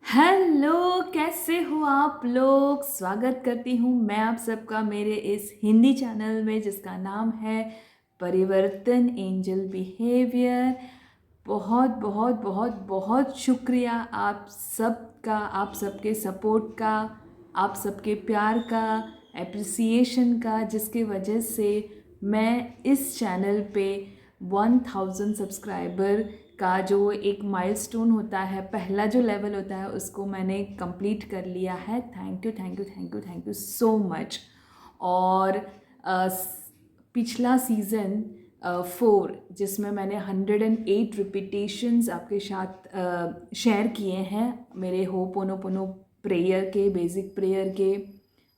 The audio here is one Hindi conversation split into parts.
हेलो, कैसे हो आप लोग। स्वागत करती हूँ मैं आप सबका मेरे इस हिंदी चैनल में जिसका नाम है परिवर्तन एंजल बिहेवियर। बहुत बहुत बहुत बहुत शुक्रिया आप सबका, आप सबके सपोर्ट का, आप सबके प्यार का, एप्रिसिएशन का, जिसके वजह से मैं इस चैनल पे 1000 सब्सक्राइबर का जो एक माइलस्टोन होता है, पहला जो लेवल होता है, उसको मैंने कंप्लीट कर लिया है। Thank you thank you thank you thank you so much. और पिछला सीज़न 4 जिसमें मैंने 108 रिपीटेशंस आपके साथ शेयर किए हैं मेरे होपोनोपोनो प्रेयर के, बेसिक प्रेयर के,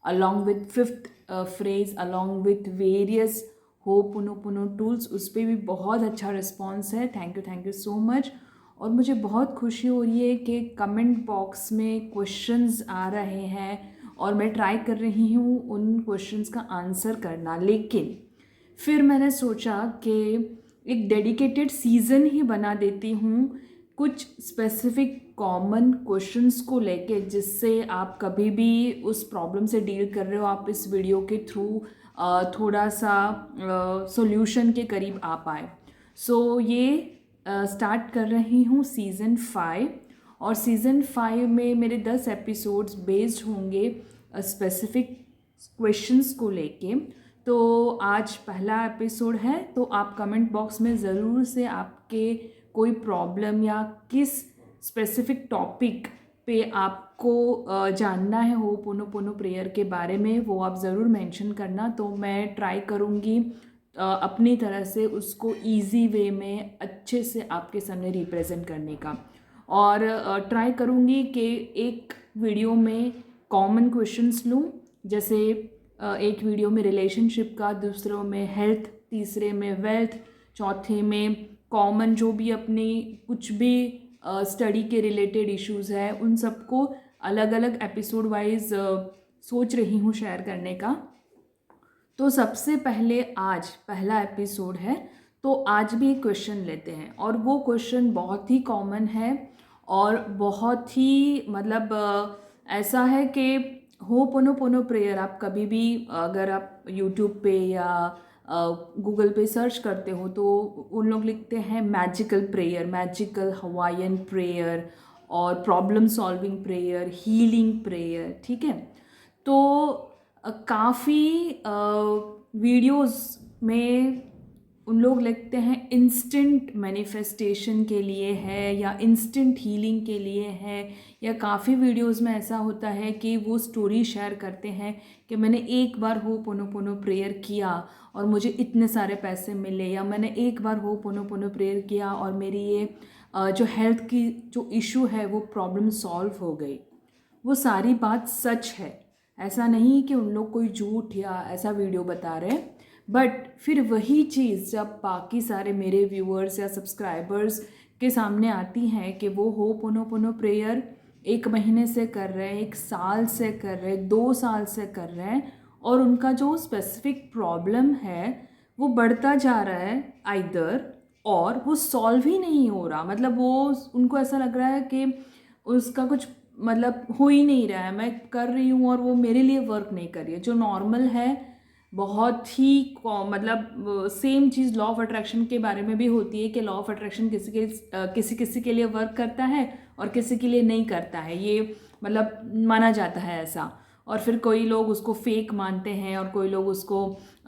along with fifth phrase, along with various ho'oponopono tools, उस पर भी बहुत अच्छा रिस्पॉन्स है। Thank you so much. और मुझे बहुत खुशी हो रही है कि कमेंट बॉक्स में क्वेश्चंस आ रहे हैं और मैं ट्राई कर रही हूँ उन क्वेश्चंस का आंसर करना। लेकिन फिर मैंने सोचा कि एक डेडिकेटेड सीज़न ही बना देती हूँ कुछ स्पेसिफिक कॉमन क्वेश्चंस को लेके, जिससे आप कभी भी उस प्रॉब्लम से डील कर रहे हो, आप इस वीडियो के थ्रू थोड़ा सा सॉल्यूशन के करीब आ पाए। सो ये स्टार्ट कर रही हूँ सीज़न 5। और सीज़न 5 में मेरे 10 एपिसोड्स बेस्ड होंगे स्पेसिफिक क्वेश्चंस को लेके। तो आज पहला एपिसोड है, तो आप कमेंट बॉक्स में ज़रूर से आपके कोई प्रॉब्लम या किस स्पेसिफिक टॉपिक पे आपको जानना है होपोनोपोनो प्रेयर के बारे में, वो आप ज़रूर मेंशन करना। तो मैं ट्राई करूँगी अपनी तरह से उसको इजी वे में अच्छे से आपके सामने रिप्रेजेंट करने का। और ट्राई करूँगी कि एक वीडियो में कॉमन क्वेश्चंस लूँ, जैसे एक वीडियो में रिलेशनशिप का, दूसरों में हेल्थ, तीसरे में वेल्थ, चौथे में कॉमन जो भी अपनी कुछ भी स्टडी के रिलेटेड इश्यूज़ है, उन सबको अलग अलग एपिसोड वाइज सोच रही हूँ शेयर करने का। तो सबसे पहले आज पहला एपिसोड है, तो आज भी एक क्वेश्चन लेते हैं। और वो क्वेश्चन बहुत ही कॉमन है और बहुत ही मतलब ऐसा है कि होपोनोपोनो प्रेयर आप कभी भी, अगर आप यूट्यूब पे या गूगल पे सर्च करते हो, तो उन लोग लिखते हैं magical prayer, magical Hawaiian prayer, और problem solving prayer, healing prayer, ठीक है। तो काफ़ी वीडियोस में उन लोग लिखते हैं इंस्टेंट मैनिफेस्टेशन के लिए है या इंस्टेंट हीलिंग के लिए है, या काफ़ी वीडियोस में ऐसा होता है कि वो स्टोरी शेयर करते हैं कि मैंने एक बार होपोनोपोनो प्रेयर किया और मुझे इतने सारे पैसे मिले, या मैंने एक बार होपोनोपोनो प्रेयर किया और मेरी ये जो हेल्थ की जो इशू है वो प्रॉब्लम सॉल्व हो गई। वो सारी बात सच है, ऐसा नहीं कि उन लोग कोई झूठ या ऐसा वीडियो बता रहे हैं। बट फिर वही चीज़ जब बाकी सारे मेरे व्यूअर्स या सब्सक्राइबर्स के सामने आती हैं कि वो होपोनोपोनो प्रेयर 1 महीने से कर रहे हैं, 1 साल से कर रहे हैं, 2 साल से कर रहे हैं, और उनका जो स्पेसिफिक प्रॉब्लम है वो बढ़ता जा रहा है आइदर, और वो सॉल्व ही नहीं हो रहा, मतलब वो उनको ऐसा लग रहा है कि उसका कुछ मतलब हो ही नहीं रहा है, मैं कर रही हूँ और वो मेरे लिए वर्क नहीं कर रही है। जो नॉर्मल है, बहुत ही मतलब same cheese law of attraction के बारे में भी होती है कि लॉ ऑफ अट्रैक्शन किसी किसी के लिए वर्क करता है और किसी के लिए नहीं करता है, ये मतलब माना जाता है ऐसा। और फिर कोई लोग उसको फेक मानते हैं और कोई लोग उसको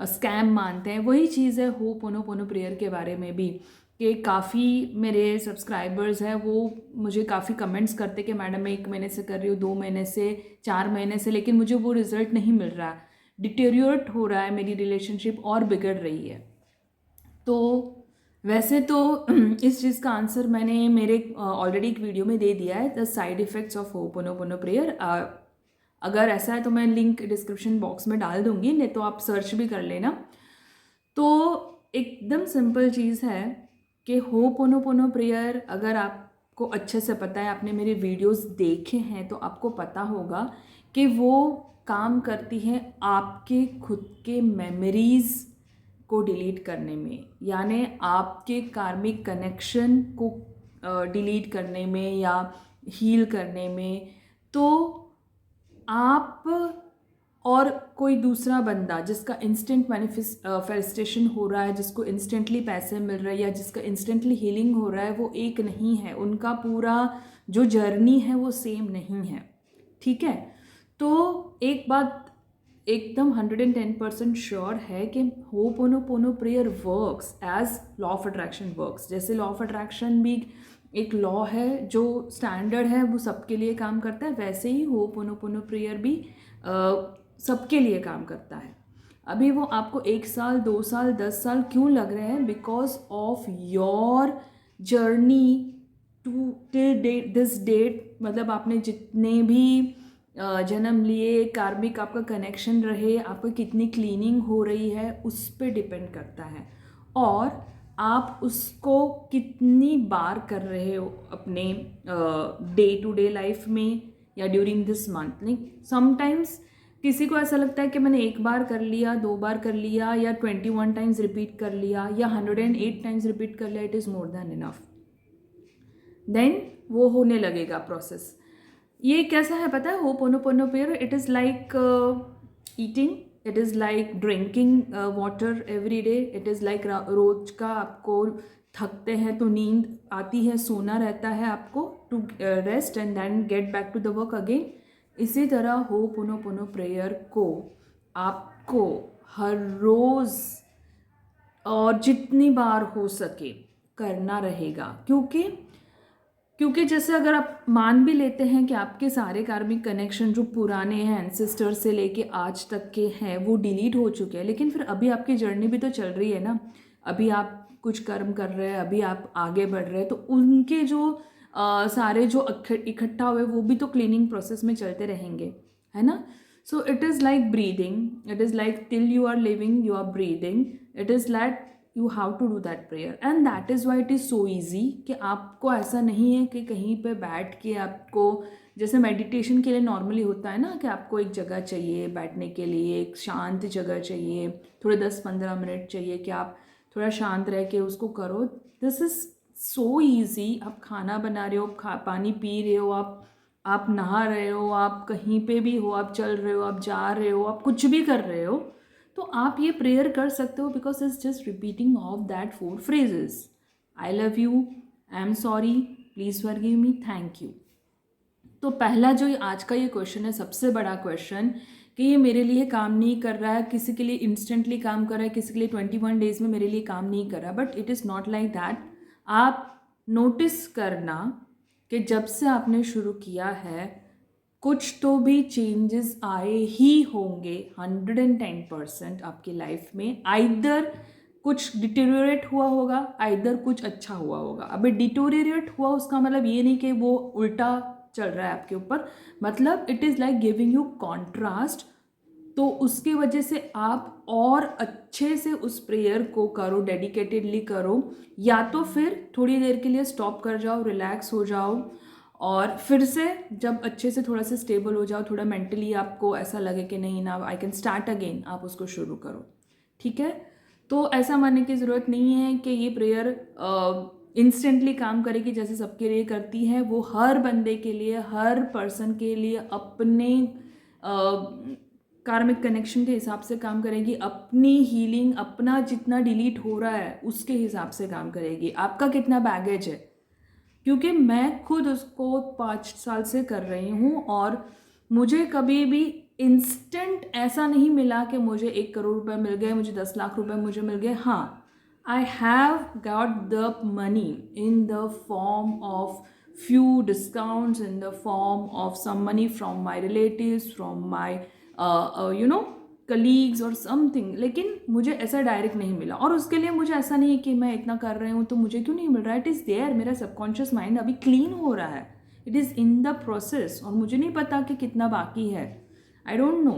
स्कैम मानते हैं। वही चीज़ है होपोनोपोनो प्रेयर के बारे में भी, कि काफ़ी मेरे सब्सक्राइबर्स हैं वो मुझे काफ़ी कमेंट्स करते कि मैडम मैं 1 महीने से कर रही हूँ, 2 महीने से, 4 महीने से, लेकिन मुझे वो रिज़ल्ट नहीं मिल रहा, डिटेरियोरेट हो रहा है, मेरी रिलेशनशिप और बिगड़ रही है। तो वैसे तो इस चीज़ का आंसर मैंने मेरे ऑलरेडी एक वीडियो में दे दिया है, the side effects of ho'oponopono prayer. अगर ऐसा है तो मैं लिंक डिस्क्रिप्शन बॉक्स में डाल दूंगी, नहीं तो आप सर्च भी कर लेना। तो एकदम सिंपल चीज़ है कि होपोनोपोनो प्रेयर अगर आपको अच्छे से पता है, आपने मेरे वीडियोस देखे हैं, तो आपको पता होगा कि वो काम करती है आपके खुद के मेमोरीज़ को डिलीट करने में, यानी आपके कार्मिक कनेक्शन को डिलीट करने में, या हील करने में, तो आप और कोई दूसरा बंदा जिसका इंस्टेंट मैनिफेस्टेशन हो रहा है, जिसको इंस्टेंटली पैसे मिल रहे हैं या जिसका इंस्टेंटली हीलिंग हो रहा है, वो एक नहीं है। उनका पूरा जो जर्नी है वो सेम नहीं है, ठीक है। तो एक बात एकदम 110% श्योर है कि ho'oponopono prayer works as law of attraction works. जैसे लॉ ऑफ अट्रैक्शन भी एक लॉ है जो स्टैंडर्ड है, वो सबके लिए काम करता है, वैसे ही होपोनोपोनो प्रेयर भी सबके लिए काम करता है। अभी वो आपको 1 साल 2 साल 10 साल क्यों लग रहे हैं? Because of your journey to till date this date, मतलब आपने जितने भी जन्म लिए, कार्मिक आपका कनेक्शन रहे, आपको कितनी क्लीनिंग हो रही है उस पर डिपेंड करता है। और आप उसको कितनी बार कर रहे हो अपने डे टू डे लाइफ में या ड्यूरिंग दिस मंथ। नहीं, समटाइम्स किसी को ऐसा लगता है कि मैंने 1 बार कर लिया, 2 बार कर लिया, या 21 टाइम्स रिपीट कर लिया, या 108 टाइम्स रिपीट कर लिया, it is more than enough. Then वो होने लगेगा प्रोसेस। ये कैसा है पता है? Ho'oponopono prayer, it is like eating, it is like drinking water every day, it is like रोज का आपको थकते हैं तो नींद आती है, सोना रहता है आपको to rest and then get back to the work again. इसी तरह होपोनोपोनो प्रेयर को आपको हर रोज़ और जितनी बार हो सके करना रहेगा। क्योंकि जैसे अगर आप मान भी लेते हैं कि आपके सारे कार्मिक कनेक्शन जो पुराने हैं एंसेस्टर से लेके आज तक के हैं वो डिलीट हो चुके हैं, लेकिन फिर अभी आपकी जर्नी भी तो चल रही है ना। अभी आप कुछ कर्म कर रहे हैं, अभी आप आगे बढ़ रहे हैं, तो उनके जो सारे जो इकट्ठा हुए वो भी तो क्लीनिंग प्रोसेस में चलते रहेंगे, है ना। So it is like breathing, it is like till you are living you are breathing, it is like you have to do that prayer and that is why it is so easy. कि आपको ऐसा नहीं है कि कहीं पे बैठ के आपको, जैसे मेडिटेशन के लिए नॉर्मली होता है ना कि आपको एक जगह चाहिए बैठने के लिए, एक शांत जगह चाहिए, थोड़े 10-15 मिनट चाहिए कि आप थोड़ा शांत रह के उसको करो। This is so easy. आप खाना बना रहे हो, पानी पी रहे हो, आप नहा रहे हो, आप कहीं पे भी हो, आप चल रहे हो, आप जा रहे हो, आप कुछ भी कर रहे हो, तो आप ये प्रेयर कर सकते हो because it's just repeating of that 4 phrases। I love you, I am sorry, please forgive me, thank you. तो पहला जो आज का ये क्वेश्चन है, सबसे बड़ा क्वेश्चन, कि ये मेरे लिए काम नहीं कर रहा है, किसी के लिए इंस्टेंटली काम कर रहा है, किसी के लिए 21 डेज में मेरे लिए काम नहीं कर रहा, but it is not like that. आप नोटिस करना कि जब से आपने शुरू किया है कुछ तो भी चेंजेस आए ही होंगे 110% आपकी लाइफ में। आइदर कुछ डिटेरियोरेट हुआ होगा, आइदर कुछ अच्छा हुआ होगा। अभी डिटेरियोरेट हुआ उसका मतलब ये नहीं कि वो उल्टा चल रहा है आपके ऊपर, मतलब it is like giving you contrast. तो उसकी वजह से आप और अच्छे से उस प्रेयर को करो, डेडिकेटेडली करो, या तो फिर थोड़ी देर के लिए स्टॉप कर जाओ, रिलैक्स हो जाओ, और फिर से जब अच्छे से थोड़ा सा स्टेबल हो जाओ, थोड़ा मेंटली आपको ऐसा लगे कि नहीं ना आई कैन स्टार्ट अगेन, आप उसको शुरू करो, ठीक है। तो ऐसा मानने की ज़रूरत नहीं है कि ये प्रेयर इंस्टेंटली काम करेगी जैसे सबके लिए करती है। वो हर बंदे के लिए, हर पर्सन के लिए अपने कार्मिक कनेक्शन के हिसाब से काम करेगी, अपनी हीलिंग, अपना जितना डिलीट हो रहा है उसके हिसाब से काम करेगी, आपका कितना बैगेज है। क्योंकि मैं खुद उसको 5 साल से कर रही हूँ और मुझे कभी भी इंस्टेंट ऐसा नहीं मिला कि मुझे 1 करोड़ रुपए मिल गए, मुझे 10 लाख रुपए मुझे मिल गए। हाँ, I have got the money in the form of few discounts, in the form of some money from my relatives, from my colleagues और समथिंग, लेकिन मुझे ऐसा डायरेक्ट नहीं मिला। और उसके लिए मुझे ऐसा नहीं है कि मैं इतना कर रही हूँ तो मुझे क्यों नहीं मिल रहा है। इट इज़ देयर, मेरा सबकॉन्शियस माइंड अभी क्लीन हो रहा है, it is in the process, और मुझे नहीं पता कि कितना बाकी है, I don't know.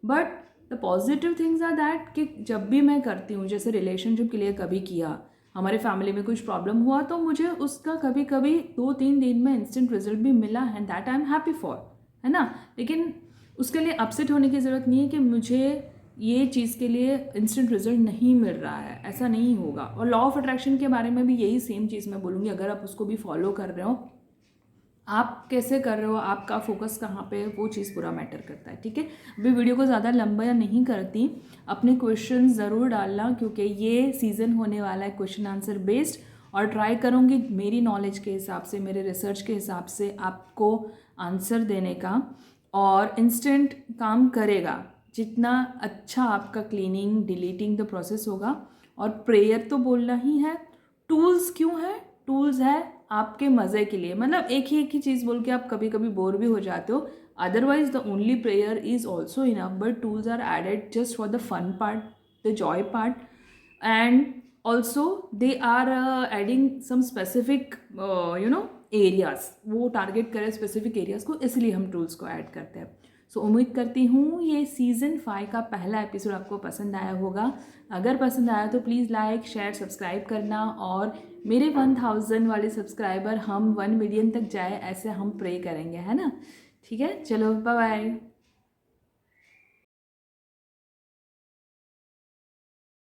But the positive things are that कि जब भी मैं करती हूँ, जैसे रिलेशनशिप के लिए कभी किया, हमारे फैमिली में कुछ प्रॉब्लम हुआ, तो मुझे उसका कभी कभी 2-3 दिन में इंस्टेंट रिजल्ट भी मिला है, that I am happy for, है ना। लेकिन उसके लिए अपसेट होने की ज़रूरत नहीं है कि मुझे ये चीज़ के लिए इंस्टेंट रिजल्ट नहीं मिल रहा है, ऐसा नहीं होगा। और लॉ ऑफ अट्रैक्शन के बारे में भी यही सेम चीज़ मैं बोलूँगी, अगर आप उसको भी फॉलो कर रहे हो, आप कैसे कर रहे हो, आपका फोकस कहाँ पे है, वो चीज़ पूरा मैटर करता है। ठीक है, अभी वीडियो को ज़्यादा लंबा या नहीं करती, अपने क्वेश्चन ज़रूर डालना क्योंकि ये सीज़न होने वाला है क्वेश्चन आंसर बेस्ड, और ट्राई करूँगी मेरी नॉलेज के हिसाब से, मेरे रिसर्च के हिसाब से आपको आंसर देने का, और इंस्टेंट काम करेगा। जितना अच्छा आपका क्लीनिंग डिलीटिंग द प्रोसेस होगा, और प्रेयर तो बोलना ही है। टूल्स क्यों है? टूल्स है आपके मज़े के लिए, मतलब एक ही चीज़ बोल के आप कभी कभी बोर भी हो जाते हो। Otherwise the only prayer is also enough, but tools are added just for the fun part, the joy part, and also they are adding some specific areas, वो टारगेट करें स्पेसिफिक एरियाज़ को, इसलिए हम टूल्स को ऐड करते हैं। सो उम्मीद करती हूँ ये सीज़न 5 का पहला एपिसोड आपको पसंद आया होगा। अगर पसंद आया तो प्लीज़ लाइक शेयर सब्सक्राइब करना, और मेरे 1000 वाले सब्सक्राइबर हम 1 मिलियन तक जाए, ऐसे हम प्रे करेंगे, है ना। ठीक है, चलो बाय बाय।